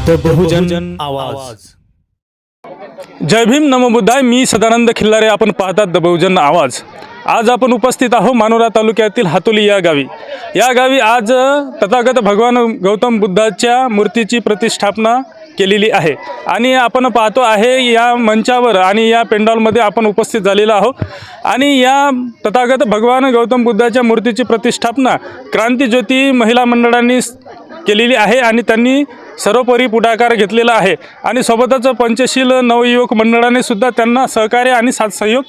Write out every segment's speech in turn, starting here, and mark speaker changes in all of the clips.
Speaker 1: The बहुजन आवाज।
Speaker 2: जय भीम नमो बुद्धाय। मी सदानंद खिल्लारे, आपण पाहतात द बहुजन आवाज। आज आपण उपस्थित आहोत मानोरा तालुक्यातील हातोली या गावी। या गावी आज तथागत भगवान गौतम बुद्धाच्या मूर्तीची प्रतिष्ठापना केलेली आहे आणि आपण पाहतो आहे या मंचावर आणि या पेंडॉलमध्ये आपण उपस्थित झालेलो आहोत आणि या तथागत भगवान गौतम बुद्धाच्या मूर्तीची प्रतिष्ठापना क्रांतिज्योती महिला मंडळांनी केलेली आहे आणि त्यांनी सर्वोपरी पुढाकार घेतलेला आहे आणि सोबतच पंचशील नवयुवक मंडळाने सुद्धा त्यांना सहकार्य आणि साथ सहयोग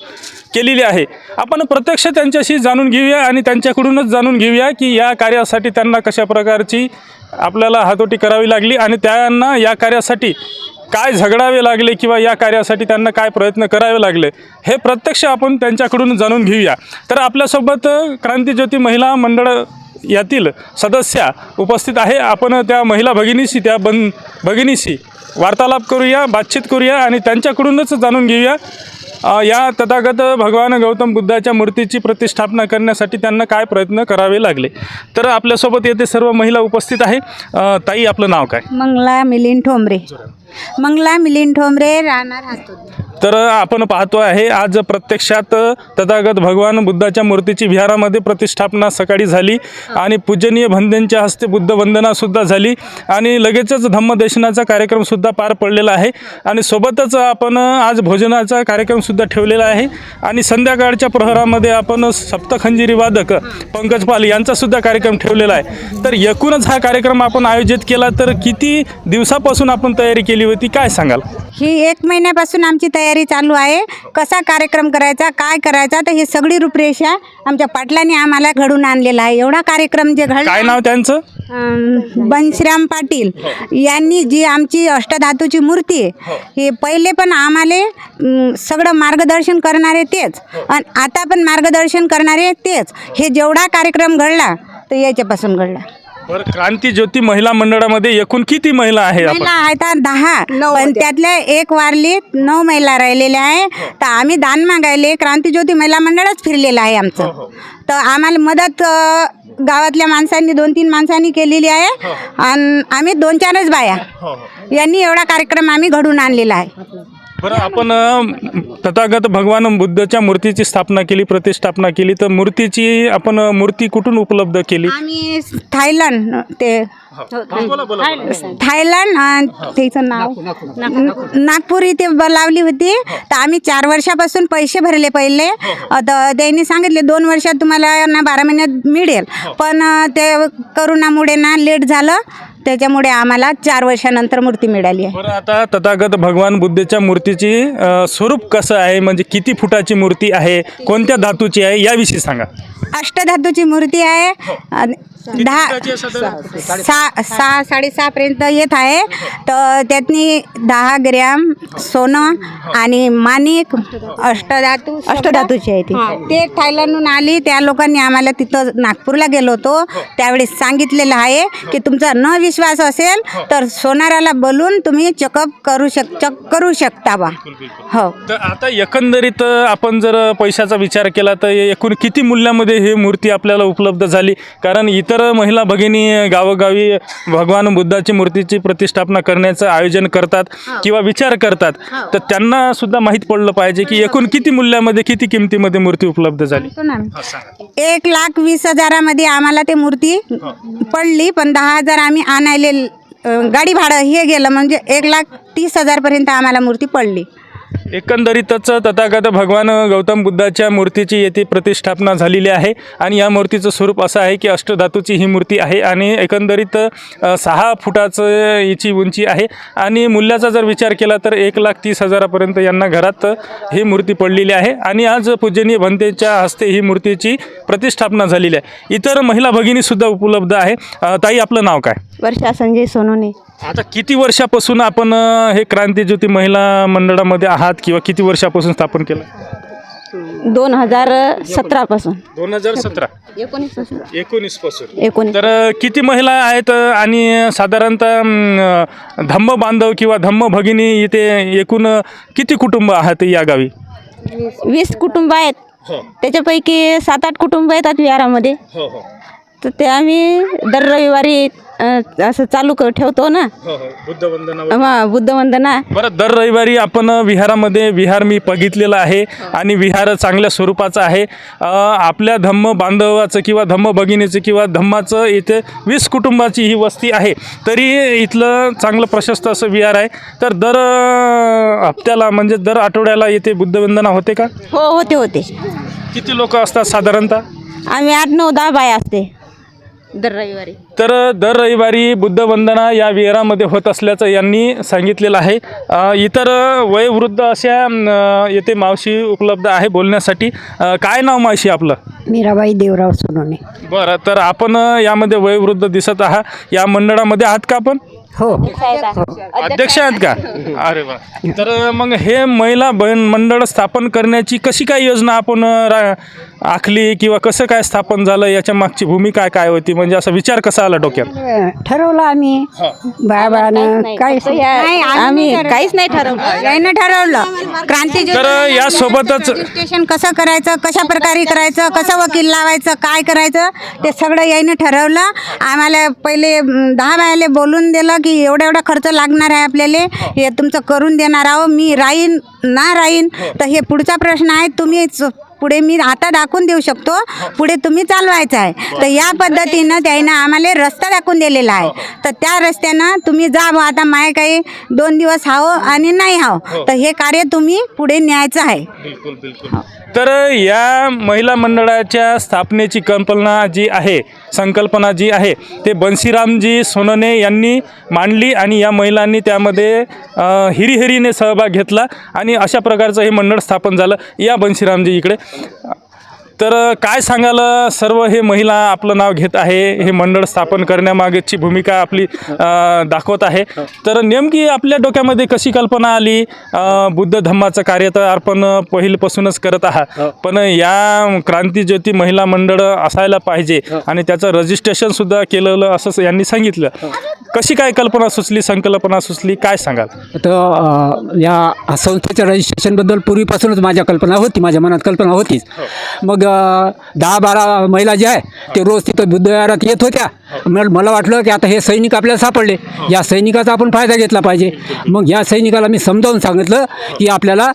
Speaker 2: केलेली आहे। आपण प्रत्यक्ष त्यांच्याशी जाणून घेऊया आणि त्यांच्याकडूनच जाणून घेऊया की या कार्यासाठी त्यांना कशा प्रकारची आपल्याला हातोटी करावी लागली आणि त्यांना या कार्यासाठी काय झगडावे लागले किंवा या कार्यासाठी त्यांना काय प्रयत्न करावे लागले हे प्रत्यक्ष आपण त्यांच्याकडून जाणून घेऊया। तर आपल्यासोबत क्रांतिज्योती महिला मंडळ यातील सदस्या उपस्थित आहे। आपण त्या महिला भगिनीशी भगिनीशी वार्तालाप करूया, बातचीत करूया आणि त्यांच्याकडूनच जाणून घेऊया या तथागत भगवान गौतम बुद्धाच्या मूर्तीची प्रतिष्ठापना करण्यासाठी त्यांना काय प्रयत्न करावे लागले। तर आपल्यासोबत येथे सर्व महिला उपस्थित आहे। ताई, आपलं नाव काय?
Speaker 3: मंगला मिलिंद ठोंबरे। मंगला मिलिंद ठोंबरे, राहणार हातोली।
Speaker 2: तर आपण पाहतो आहे आज प्रत्यक्षात तथागत भगवान बुद्धाच्या मूर्तीची विहारामध्ये प्रतिष्ठापना सकाळी झाली आणि पूजनीय बंधूंच्या हस्ते बुद्ध वंदनासुद्धा झाली आणि लगेचच धम्मदेशनाचा कार्यक्रमसुद्धा पार पडलेला आहे आणि सोबतच आपण आज भोजनाचा कार्यक्रमसुद्धा ठेवलेला आहे आणि संध्याकाळच्या प्रहरामध्ये आपण सप्तखंजिरी वादक पंकज पाल यांचासुद्धा कार्यक्रम ठेवलेला आहे। तर एकूणच हा कार्यक्रम आपण आयोजित केला, तर किती दिवसापासून आपण तयारी केली होती, काय सांगाल?
Speaker 3: ही 1 महिन्यापासून आमची तयारी चालू आहे। कसा कार्यक्रम करायचा, काय करायचा, तर ही सगळी रूपरेषा आमच्या पाटलांनी आम्हाला घडून आणलेला आहे। एवढा कार्यक्रम जे घडला,
Speaker 2: काय नाव त्यांचं?
Speaker 3: बनश्राम पाटील यांनी जी आमची अष्टधातूची मूर्ती आहे, हे पहिले पण आम्हाला सगळं मार्गदर्शन करणारे तेच आणि आता पण मार्गदर्शन करणारे तेच। हे जेवढा कार्यक्रम घडला तर याच्यापासून घडला।
Speaker 2: बरं, क्रांतिज्योती महिला मंडळामध्ये एकूण किती महिला आहे?
Speaker 3: महिला आहेत 10, पण त्यातल्या 1 वारली, 9 महिला राहिलेल्या आहे। तर आम्ही दान मागायले क्रांतिज्योती महिला मंडळच फिरलेलं आहे आमचं। तर आम्हाला मदत गावातल्या माणसांनी 2-3 माणसांनी केलेली आहे आणि आम्ही 2-4च बाया यांनी एवढा कार्यक्रम आम्ही घडून आणलेला आहे।
Speaker 2: बरं, आपण तथागत भगवान बुद्धाच्या मूर्तीची स्थापना केली, प्रतिष्ठापना केली, तर आपण मूर्ती कुठून उपलब्ध केली?
Speaker 3: आम्ही थायलंड त्याचं नाव नागपूर इथे लावली होती। तर आम्ही 4 वर्षापासून पैसे भरले पहिले। तर त्यांनी सांगितले 2 वर्षात तुम्हाला ना 12 महिन्यात मिळेल, पण ते करोनामुळे ना लेट झालं, त्याच्यामुळे आम्हाला 4 वर्षानंतर मूर्ती मिळाली आहे।
Speaker 2: बरं, आता तथागत भगवान बुद्धाच्या मूर्तीची स्वरूप कसं आहे, म्हणजे किती फुटाची मूर्ती आहे, कोणत्या धातूची आहे, याविषयी सांगा।
Speaker 3: अष्टधातूची मूर्ती आहे। 6.5 पर्यंत येत आहे। तर त्यातनी 10 ग्रॅम सोनं आणि माणिक अष्टधातूची आहे ती। ते थायलंडहून आली, त्या लोकांनी आम्हाला तिथं नागपूरला गेलो होतो त्यावेळेस सांगितलेलं आहे की तुमचा न विश्वास असेल तर सोनाराला बोलून तुम्ही चेकअप करू शकता बा। हो,
Speaker 2: तर आता एकंदरीत आपण जर पैशाचा विचार केला तर एकूण किती मूल्यामध्ये ही मूर्ती आपल्याला उपलब्ध झाली? कारण इतर महिला भगिनी गावोगावी भगवान बुद्धाची मूर्तीची प्रतिष्ठापना करण्याचं आयोजन करतात किंवा विचार करतात, तर त्यांना सुद्धा माहीत पडलं पाहिजे की एकूण किती मूल्यामध्ये, किती किमतीमध्ये मूर्ती उपलब्ध झाली।
Speaker 3: 1,20,000 मध्ये आम्हाला ते मूर्ती पडली, पण 10,000 आम्ही आणायले गाडी भाडं हे गेलं, म्हणजे 1,30,000 पर्यंत आम्हाला मूर्ती पडली।
Speaker 2: एकंदरीतच तथागत भगवान गौतम बुद्धाच्या मूर्तीची येथे प्रतिष्ठापना झालेली आहे आणि या मूर्तीचं स्वरूप असं आहे की अष्टधातूची ही मूर्ती आहे आणि एकंदरीत 6 फुटाचं याची उंची आहे आणि मूल्याचा जर विचार केला तर 1,30,000 पर्यंत यांना घरात ही मूर्ती पडलेली आहे आणि आज पूजनीय भंतेच्या हस्ते ही मूर्तीची प्रतिष्ठापना झालेली आहे। इतर महिला भगिनीसुद्धा उपलब्ध आहे। ताई, आपलं नाव काय?
Speaker 3: वर्षा संजय सोनोने।
Speaker 2: आता किती वर्षापासून आपण हे क्रांतिज्योती महिला मंडळामध्ये आहात किंवा किती वर्षापासून स्थापन केलं?
Speaker 3: 2017 पासून।
Speaker 2: 2017 19 पासून।
Speaker 3: 19।
Speaker 2: तर किती महिला आहेत आणि साधारणतः धम्म बांधव किंवा धम्म भगिनी इथे एकूण किती कुटुंब आहात या गावी?
Speaker 3: 20 कुटुंब आहेत। त्याच्यापैकी 7-8 कुटुंब येतात विहारामध्ये।
Speaker 4: तर ते आम्ही दर रविवारी असं चालू ठेवतो ना, बुद्धवंदना.
Speaker 2: बरं, दर रविवारी आपण विहारामध्ये विहार मी बघितलेला आहे आणि विहार चांगल्या स्वरूपाचा आहे. आपल्या धम्म बांधवाचं किंवा धम्म भगिनीचं किंवा धम्माचं इथे 20 कुटुंबाची ही वस्ती आहे, तरी इथलं चांगलं प्रशस्त असं विहार आहे. तर दर हप्त्याला म्हणजे दर आठवड्याला इथे बुद्धवंदना होते का?
Speaker 4: हो, होते.
Speaker 2: किती लोक असतात साधारणतः?
Speaker 4: आम्ही 8, 9, 10 बाया असते दर रविवारी.
Speaker 2: तर दर रविवारी बुद्धवंदना या विहारामध्ये होत असल्याचं यांनी सांगितलेलं आहे. इतर वयोवृद्ध अशा येथे मावशी उपलब्ध आहे बोलण्यासाठी. काय नाव मावशी आपलं?
Speaker 5: मीराबाई देवराव सोनवणे.
Speaker 2: बरं, तर आपण यामध्ये वयोवृद्ध दिसत आहात. या मंडळामध्ये आहात का आपण?
Speaker 5: हो,
Speaker 2: अध्यक्ष आहेत का? अरे वा. तर मग हे महिला मंडळ स्थापन करण्याची कशी काय योजना आपण आखली किंवा कसं काय स्थापन झालं, याच्या मागची भूमिका काय होती, म्हणजे असा विचार कसा आला डोक्यात?
Speaker 5: ठरवलं आम्ही बाळानं काय
Speaker 4: आम्ही काहीच नाही ठरवलं.
Speaker 3: यायनं ठरवलं क्रांती
Speaker 2: तर यासोबतच
Speaker 3: रजिस्ट्रेशन कसं करायचं, कशा प्रकारे करायचं, कसं वकील लावायचं, काय करायचं, ते सगळं यायनं ठरवलं. आम्हाला पहिले 10 बायाले बोलून दिलं की एवढा खर्च लागणार आहे आपल्याला, हे तुमचं करून देणार आहो. मी राहीन ना राहीन तर हे पुढचा प्रश्न आहे. तुम्ही पुढे मी आता दाखवून देऊ शकतो, पुढे तुम्ही चालवायचं आहे. तर या पद्धतीनं त्यानं आम्हाला रस्ता दाखवून दिलेला आहे. तर त्या रस्त्यानं तुम्ही जा. आता माय काही 2 दिवस हाव आणि नाही हाव, तर हे कार्य तुम्ही पुढे न्यायचं आहे.
Speaker 2: बिलकुल. तर या महिला मंडळाच्या स्थापनेची संकल्पना जी आहे ते बन्सीरामजी सोनवणे यांनी मांडली आणि या महिलांनी त्यामध्ये हिरीहिरीने सहभाग घेतला आणि अशा प्रकारचं हे मंडळ स्थापन झालं. या बन्सीरामजी इकडे. तर काय सांगाल, सर्व हे महिला आपलं नाव घेत आहे, हे मंडळ स्थापन करण्यामागची भूमिका आपली दाखवत आहे. तर नेमकी आपल्या डोक्यामध्ये कशी कल्पना आली? बुद्ध धम्माचं कार्य तर आपण पहिल्यापासूनच करत आहात, पण या क्रांतीज्योती महिला मंडळ असायला पाहिजे आणि त्याचं रजिस्ट्रेशनसुद्धा केलेलं असं यांनी सांगितलं. कशी काय संकल्पना सुचली, काय सांगाल?
Speaker 6: तर या संस्थेच्या रजिस्ट्रेशनबद्दल पूर्वीपासूनच माझ्या मनात कल्पना होतीच. मग 10-12 महिला जे आहे ते रोज तिथं बुद्ध विहारात येत होत्या. मला वाटलं की आता हे सैनिक आपल्याला सापडले, या सैनिकाचा आपण फायदा घेतला पाहिजे. मग या सैनिकाला मी समजावून सांगितलं की आपल्याला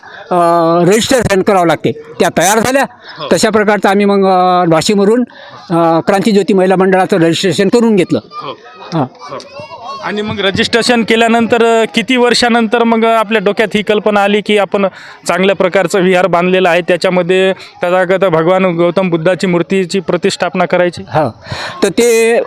Speaker 6: रजिस्ट्रेशन करावं लागते. त्या तयार झाल्या. तशा प्रकारचं आम्ही मग वाशिमवरून क्रांतीज्योती महिला मंडळाचं रजिस्ट्रेशन करून घेतलं. हां.
Speaker 2: आणि मग रजिस्ट्रेशन केल्यानंतर किती वर्षानंतर मग आपल्या डोक्यात ही कल्पना आली की आपण चांगल्या प्रकारचं विहार बांधलेलं आहे, त्याच्यामध्ये तथागत भगवान गौतम बुद्धाची मूर्तीची प्रतिष्ठापना करायची?
Speaker 6: हां. तर ते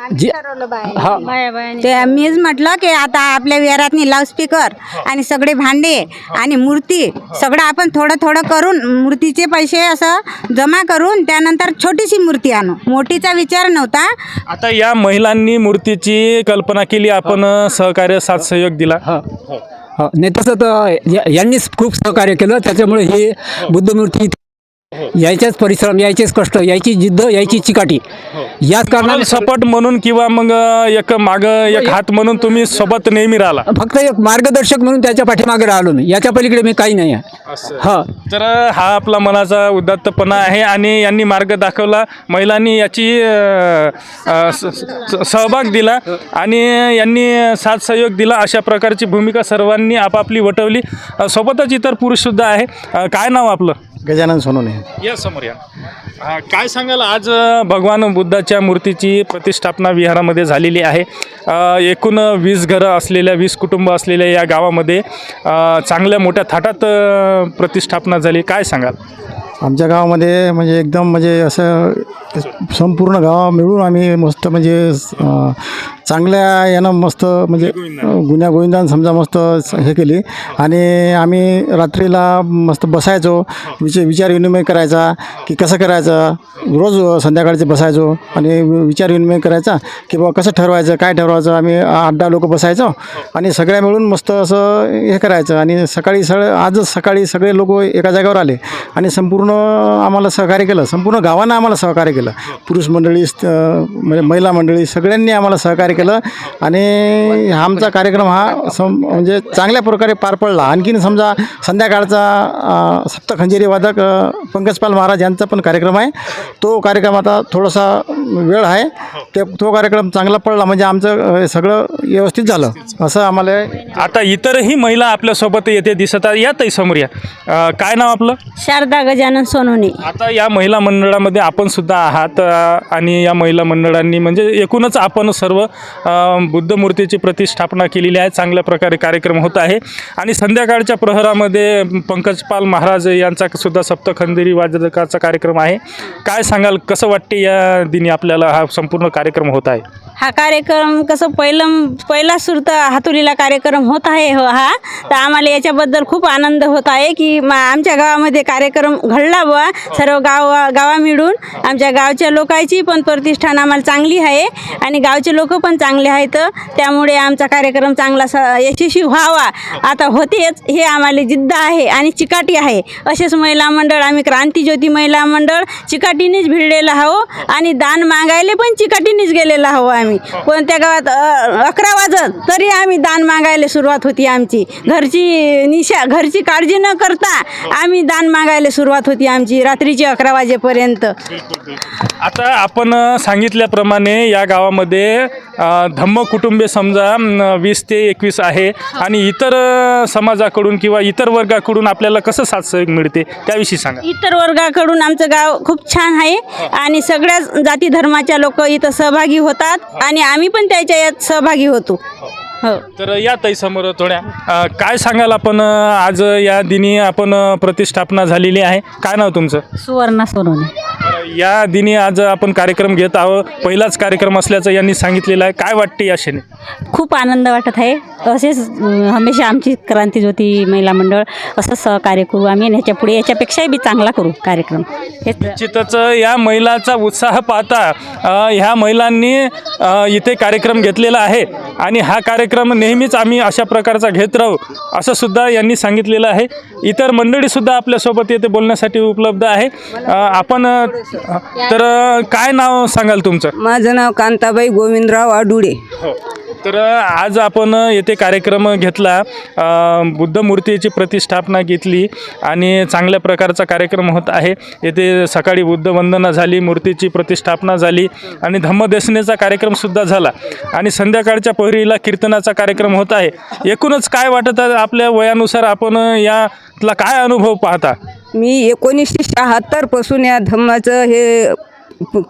Speaker 3: ते मीच म्हटलं की आता आपल्या विहारातनी लाऊडस्पीकर आणि सगळे भांडे आणि मूर्ती सगळं आपण थोडं करून मूर्तीचे पैसे असं जमा करून त्यानंतर छोटीशी मूर्ती आणू. मोठीचा विचार नव्हता.
Speaker 2: आता या महिलांनी मूर्तीची कल्पना केली, आपण सहकार्य साथ सहयोग दिला.
Speaker 6: नाही तसं तर यांनीच खूप सहकार्य केलं. त्याच्यामुळे ही बुद्धमूर्ती यायचेच परिश्रम, यायचेच कष्ट, यायची जिद्द, यायची चिकाटी, याच कारणाने
Speaker 2: सपोर्ट म्हणून किंवा मग एक हात म्हणून तुम्ही सोबत नेहमी राहिला.
Speaker 6: फक्त एक मार्गदर्शक म्हणून त्याच्या पाठीमागे राहिलो मी. याच्या पलीकडे मी काही नाही आहे. हां.
Speaker 2: तर हा आपला मनाचा उदात्तपणा आहे आणि यांनी मार्ग दाखवला. महिलांनी याची सहभाग दिला आणि यांनी साथ सहयोग दिला. अशा प्रकारची भूमिका सर्वांनी आपापली वटवली. सोबतच इतर पुरुषसुद्धा आहे. काय नाव आपलं?
Speaker 1: गजानन सोनवणे.
Speaker 2: या समोर या. काय सांगाल, आज भगवान बुद्धाच्या मूर्तीची प्रतिष्ठापना विहारामध्ये झालेली आहे. एकूण 20 घरं असलेल्या 20 कुटुंब असलेल्या या गावामध्ये चांगल्या मोठ्या थाटात प्रतिष्ठापना झाली. काय सांगाल?
Speaker 1: आमच्या गावामध्ये म्हणजे एकदम म्हणजे असं संपूर्ण गाव मिळून आम्ही मस्त म्हणजे चांगल्या यानं मस्त म्हणजे गुन्ह्या गोविंदान समजा मस्त हे केली. आणि आम्ही रात्रीला मस्त बसायचो, विचार विनिमय करायचा की कसं करायचं. रोज संध्याकाळचे बसायचो आणि विचार विनिमय करायचा की बाबा कसं ठरवायचं, काय ठरवायचं. आम्ही 8-10 लोक बसायचो आणि सगळ्या मिळून मस्त असं हे करायचं. आणि आजच सकाळी सगळे लोक एका जागेवर आले आणि संपूर्ण आम्हाला सहकार्य केलं. संपूर्ण गावानं आम्हाला सहकार्य केलं. पुरुष मंडळी म्हणजे महिला मंडळी सगळ्यांनी आम्हाला सहकार्य केलं आणि आमचा कार्यक्रम हा म्हणजे चांगल्या प्रकारे पार पडला. आणखीन समजा संध्याकाळचा सप्तखंजेरी वादक पंकजपाल महाराज यांचा पण कार्यक्रम आहे. तो कार्यक्रम आता थोडासा वेळ आहे तो कार्यक्रम चांगला पडला म्हणजे आमचं सगळं व्यवस्थित झालं असं आम्हाला.
Speaker 2: आता इतरही महिला आपल्यासोबत येते दिसत आहेत. या ताई समोर या. काय नाव आपलं?
Speaker 4: शारदा गजानन सोनवणे.
Speaker 2: आता या महिला मंडळामध्ये आपण सुद्धा आहात आणि या महिला मंडळांनी म्हणजे एकूणच आपण सर्व बुद्ध मूर्तीची प्रतिष्ठापना केलेली आहे. चांगल्या प्रकारे कार्यक्रम होत आहे आणि संध्याकाळच्या प्रहरामध्ये पंकजपाल महाराज यांचा सुद्धा सप्तखंदेरी वादकाचा कार्यक्रम आहे. काय सांगाल, कसं वाटते या दिनी आपल्याला हा संपूर्ण कार्यक्रम होत आहे?
Speaker 4: हा कार्यक्रम कसं पहिला सुरू तर हातोलीला कार्यक्रम होत आहे हा, तर आम्हाला याच्याबद्दल खूप आनंद होत आहे की आमच्या गावामध्ये कार्यक्रम घडला बुवा. सर्व गावा मिळून आमच्या गावच्या लोकांची पण प्रतिष्ठान आम्हाला चांगली आहे आणि गावचे लोक पण चांगले आहेत, त्यामुळे आमचा कार्यक्रम चांगला यशस्वी व्हावा. आता होतेच हे आम्हाला जिद्द आहे आणि चिकाटी आहे. असेच महिला मंडळ आम्ही क्रांतीज्योती महिला मंडळ चिकाटीनेच भिडलेलं आहो आणि दान मागायला पण चिकाटीनेच गेलेलं आहो. आम्ही कोणत्या गावात 11 वाजत तरी आम्ही दान मागायला सुरुवात होती आमची. घरची काळजी न करता आम्ही दान मागायला सुरुवात होती आमची रात्रीची 11 वाजेपर्यंत.
Speaker 2: आता आपण सांगितल्याप्रमाणे या गावामध्ये धम्म कुटुंबे समजा 20 ते 21 आहे आणि इतर समाजाकडून किंवा इतर वर्गाकडून आपल्याला कसं साथ सहयोग मिळते त्याविषयी सांगा.
Speaker 4: इतर वर्गाकडून आमचं गाव खूप छान आहे आणि सगळ्याच जाती धर्माच्या लोक इथं सहभागी होतात आणि आम्ही पण त्याच्या यात सहभागी होतो. हो.
Speaker 2: तर या ताई समोर थोड्या काय सांगाल आपण आज या दिनी आपण प्रतिष्ठापना झालेली आहे. काय नाव तुमचं?
Speaker 4: सुवर्णा सोनवणे.
Speaker 2: या दिनी आज आपण कार्यक्रम घेत आहोत. पहिलाच कार्यक्रम असल्याचं यांनी सांगितलेलं आहे. काय वाटते या क्षणी?
Speaker 4: खूप आनंद वाटत आहे. असेच हमेशा आमची क्रांतीज्योती महिला मंडळ असंच सहकार्य करू आम्ही आणि ह्याच्या पुढे याच्यापेक्षाही बी चांगला करू कार्यक्रम. हेच
Speaker 2: निश्चितच या महिलाचा उत्साह पाहता ह्या महिलांनी इथे कार्यक्रम घेतलेला आहे आणि हा कार्यक्रम नेहमीच आम्ही अशा प्रकारचा घेत राहू असं सुद्धा यांनी सांगितलेलं आहे. इतर मंडळीसुद्धा आपल्यासोबत येथे बोलण्यासाठी उपलब्ध आहे. आपण तर काय नाव सांगाल तुमचं?
Speaker 5: माझं नाव कांताबाई गोविंदराव आडुळे.
Speaker 2: तर आज आपण येथे कार्यक्रम घेतला, बुद्ध मूर्तीची प्रतिष्ठापना घेतली आणि चांगल्या प्रकारचा कार्यक्रम होत आहे. येथे सकाळी बुद्ध वंदना झाली, मूर्तीची प्रतिष्ठापना झाली आणि धम्मदेसनेचा कार्यक्रमसुद्धा झाला आणि संध्याकाळच्या पहिरीला कीर्तनाचा कार्यक्रम होत आहे. एकूणच काय वाटत आहे आपल्या वयानुसार आपण यातला काय अनुभव पाहता?
Speaker 5: मी 1976 पासून या धम्माचं हे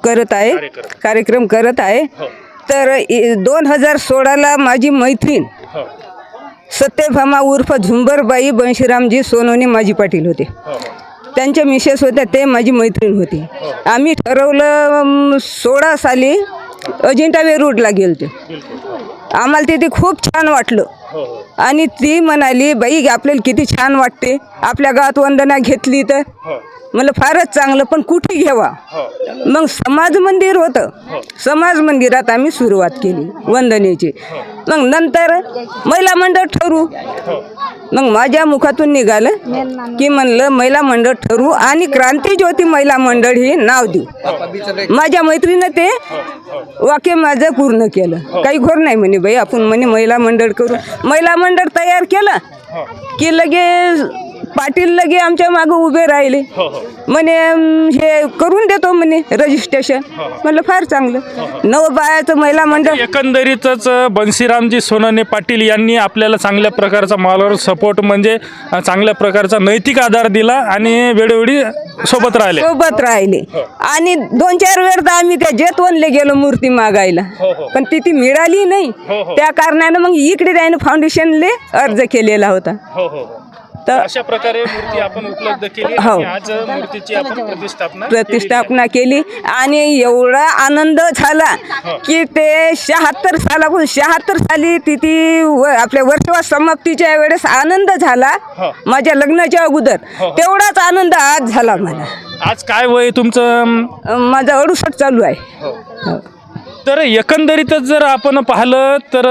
Speaker 5: करत आहे, कार्यक्रम करत आहे. तर 2016ला माझी मैत्रीण सत्यभामा उर्फ झुंबरबाई बंशीरामजी सोनवणे माझी पाटील होते. त्यांच्या मिसेस होत्या, ते माझी मैत्रीण होती. आम्ही ठरवलं 16 साली अजिंठा वेरूळला गेलो. आम्हाला तिथे खूप छान वाटलं आणि ती म्हणाली, बाई आपल्याला किती छान वाटते, आपल्या गावात वंदना घेतली तर मला फारच चांगलं, पण कुठे घ्यावा. मग समाज मंदिर होतं, समाज मंदिरात आम्ही सुरुवात केली वंदनेची. मग नंतर महिला मंडळ ठरवू. मग माझ्या मुखातून निघालं की म्हणलं महिला मंडळ ठरवू आणि क्रांतीज्योती महिला मंडळ हे नाव देऊ. माझ्या मैत्रीनं ते वाक्य माझं पूर्ण केलं. काही घोर नाही म्हणे बाई, आपण म्हणे महिला मंडळ करू. महिला मंडळ तयार केलं की लगे पाटील लगे आमच्या मागं उभे राहिले. म्हणे हे करून देतो म्हणे रजिस्ट्रेशन. म्हणलं फार चांगलं. नवबायाचं महिला मंडळ.
Speaker 2: एकंदरीतच बन्सीरामजी सोनवणे पाटील यांनी आपल्याला चांगल्या प्रकारचा मॉरल सपोर्ट म्हणजे चांगल्या प्रकारचा नैतिक आधार दिला आणि वेळोवेळी सोबत राहिले आणि 2-4 वेळ तर आम्ही त्या जेतवनले गेलो मूर्ती मागायला, पण ती मिळाली नाही. त्या कारणानं मग इकडे त्याने फाउंडेशनले अर्ज केलेला होता. तर अशा प्रकारे मूर्ती आपण उपलब्ध केली आणि आज मूर्तीची आपण प्रतिष्ठापना
Speaker 5: केली आणि एवढा आनंद झाला की ते 76 साली तिथे आपल्या वर्षवास समाप्तीच्या वेळेस आनंद झाला. माझ्या लग्नाच्या अगोदर तेवढाच आनंद आज झाला मला.
Speaker 2: आज काय वय तुमचं?
Speaker 5: माझं 68 चालू आहे.
Speaker 2: तर एकंदरीतच जर आपण पाहिलं तर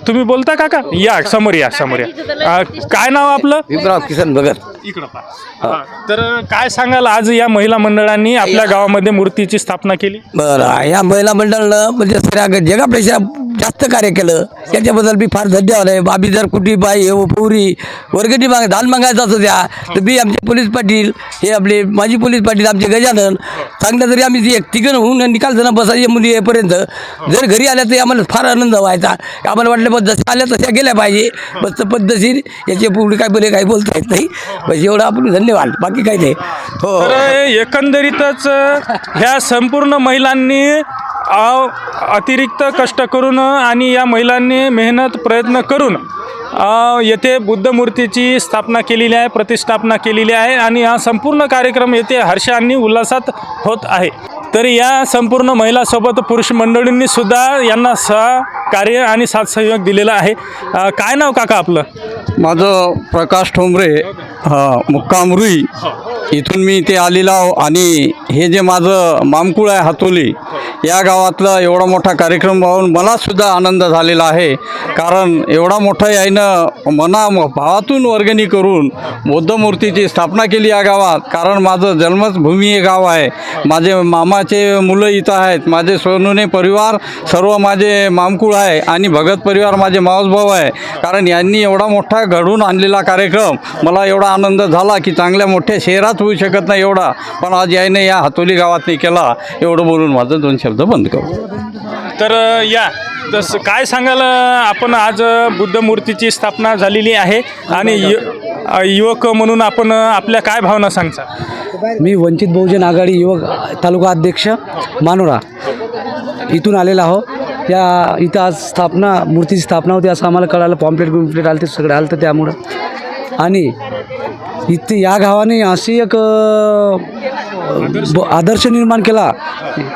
Speaker 2: तुम्ही बोलता काका, या समोर या समोर या. काय नाव आपलं?
Speaker 7: विप्राव किसन भगत.
Speaker 2: इकडं पहा. तर काय सांगाल, आज या महिला मंडळांनी आपल्या गावामध्ये मूर्तीची स्थापना केली.
Speaker 7: बरं, या महिला मंडळानं म्हणजे सगळ्या जगापेक्षा जास्त कार्य केलं, त्याच्याबद्दल मी फार धन्यवाद आहे. आम्ही जर कुठली बाई हे पुरी वर्गणी दान मागायचं असं द्या तर मी आमचे पोलीस पाटील, हे आपले माजी पोलीस पाटील, आमचे गजानन चांगलं तरी आम्ही ती एक तिघं होऊन निकाल जण बसायचे मुली येईपर्यंत जर घरी आल्या तरी आम्हाला फार आनंद व्हायचा. आम्हाला वाटलं बस जसं आल्या तशा गेल्या पाहिजे, बस पद्धतशीर. याचे पुढे काय बोलता येत नाही. बस एवढं आपण धन्यवाद, बाकी काही नाही. हो.
Speaker 2: तर एकंदरीतच ह्या संपूर्ण महिलांनी अतिरिक्त कष्ट करून आणि या महिलांनी मेहनत प्रयत्न करून येथे बुद्ध मूर्तीची स्थापना केलेली आहे, प्रतिष्ठापना केलेली आहे आणि हा संपूर्ण कार्यक्रम येथे हर्षांनी उल्हासात होत आहे. तर या संपूर्ण महिलासोबत पुरुष मंडळींनी सुद्धा यांना सहकार्य आणि साथ सहयोग दिलेला आहे. काय नाव काका आपलं?
Speaker 8: माझं प्रकाश ठोंबरे, मुक्काम रुई. इथून मी इथे आलेलो आहो आणि हे जे माझं मामकुळ आहे हातोली, या गावातला एवढा मोठा कार्यक्रम पाहून मलासुद्धा आनंद झालेला आहे. कारण एवढा मोठा यानं भावातून वर्गणी करून बौद्ध मूर्तीची स्थापना केली या गावात. कारण माझं जन्मभूमी हे गाव आहे. माझे मामाचे मुलं इथं आहेत, माझे सोनुने परिवार सर्व माझे मामकुळ आहे आणि भगत परिवार माझे मावसभाऊ आहे. कारण यांनी एवढा मोठा घडवून आणलेला कार्यक्रम मला एवढा आनंद झाला की चांगल्या मोठ्या शहरात होऊ शकत नाही एवढा, पण आज याने या हातोली गावातनी केला. एवढं बोलून माझं 2 शब्द बंद करू.
Speaker 2: तर या तसं काय सांगाल, आपण आज बुद्ध मूर्तीची स्थापना झालेली आहे आणि युवक म्हणून आपण आपल्या काय भावना सांगता?
Speaker 6: मी वंचित बहुजन आघाडी युवक तालुका अध्यक्ष मानोरा इथून आलेला आहो. त्या इथं आज मूर्तीची स्थापना होती असं आम्हाला कळालं. पॉम्पलेट आलं ते सगळं आलं तर त्यामुळं. आणि इथे या गावाने अशी एक आदर्श निर्माण केला.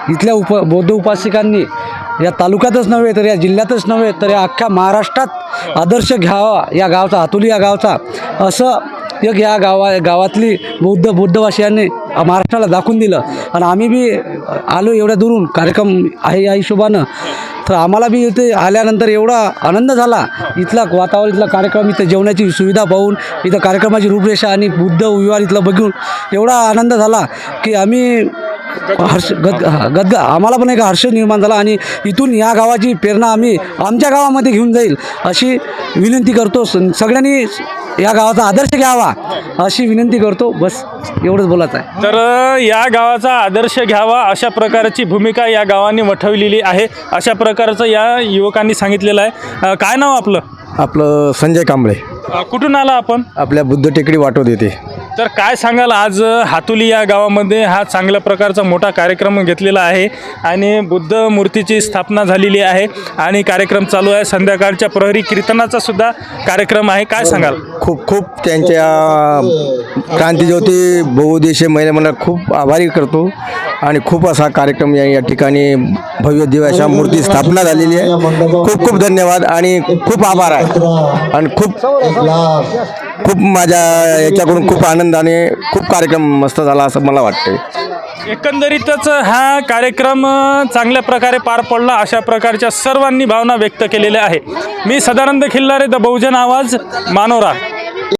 Speaker 6: इथल्या बौद्ध उपासिकांनी या तालुक्यातच नव्हे तर या जिल्ह्यातच नव्हे तर या अख्ख्या महाराष्ट्रात आदर्श घ्यावा या गावचा, हातोली या गावचा, असं एक या गावातली बुद्धवासियांनी महाराष्ट्राला दाखवून दिलं. आणि आम्ही बी आलो एवढ्या दूरून, कार्यक्रम आहे या हिशोबानं. तर आम्हाला बी इथे आल्यानंतर एवढा आनंद झाला. इथला वातावरण, इथला कार्यक्रम, इथं जेवणाची सुविधा पाहून, इथं कार्यक्रमाची रूपरेषा आणि बुद्ध विहार इथलं बघून एवढा आनंद झाला की आम्ही आम्हाला पण एक हर्ष निर्माण झाला. आणि इथून या गावाची प्रेरणा आम्ही आमच्या गावामध्ये घेऊन जाईल अशी विनंती करतो. सगळ्यांनी या गावाचा आदर्श घ्यावा अशी विनंती करतो. बस एवढंच बोलायचं आहे.
Speaker 2: तर या गावाचा आदर्श घ्यावा अशा प्रकारची भूमिका या गावाने वठवलेली आहे, अशा प्रकारचं या युवकांनी सांगितलेलं आहे. काय नाव आपलं?
Speaker 1: आपलं संजय कांबळे.
Speaker 2: कुठून आला आपण?
Speaker 1: आपल्या बुद्ध टेकडी वाटवत येते.
Speaker 2: तर काय सांगाल, आज हातोली या गावामध्ये हा चांगल्या प्रकारचा मोठा कार्यक्रम घेतलेला आहे आणि बुद्ध मूर्तीची स्थापना झालेली आहे आणि कार्यक्रम चालू आहे. संध्याकाळच्या प्रहरी कीर्तनाचा सुद्धा कार्यक्रम आहे. काय सांगाल?
Speaker 1: खूप खूप त्यांच्या क्रांतीज्योती बहुउद्देशीय महिला मंडळ खूप आभारी करतो. आणि खूप असा कार्यक्रम या ठिकाणी भव्य दिव्य अशा मूर्ती स्थापना झालेली आहे. खूप खूप धन्यवाद आणि खूप आभार आहे. आणि खूप माझ्या याच्याकडून खूप आनंदाने खूप कार्यक्रम मस्त झाला असं मला वाटतं.
Speaker 2: एकंदरीतच हा कार्यक्रम चांगल्या प्रकारे पार पडला अशा प्रकारच्या सर्वांनी भावना व्यक्त केलेल्या आहे. मी सदानंद खिल्लारे, द बहुजन आवाज, मानोरा.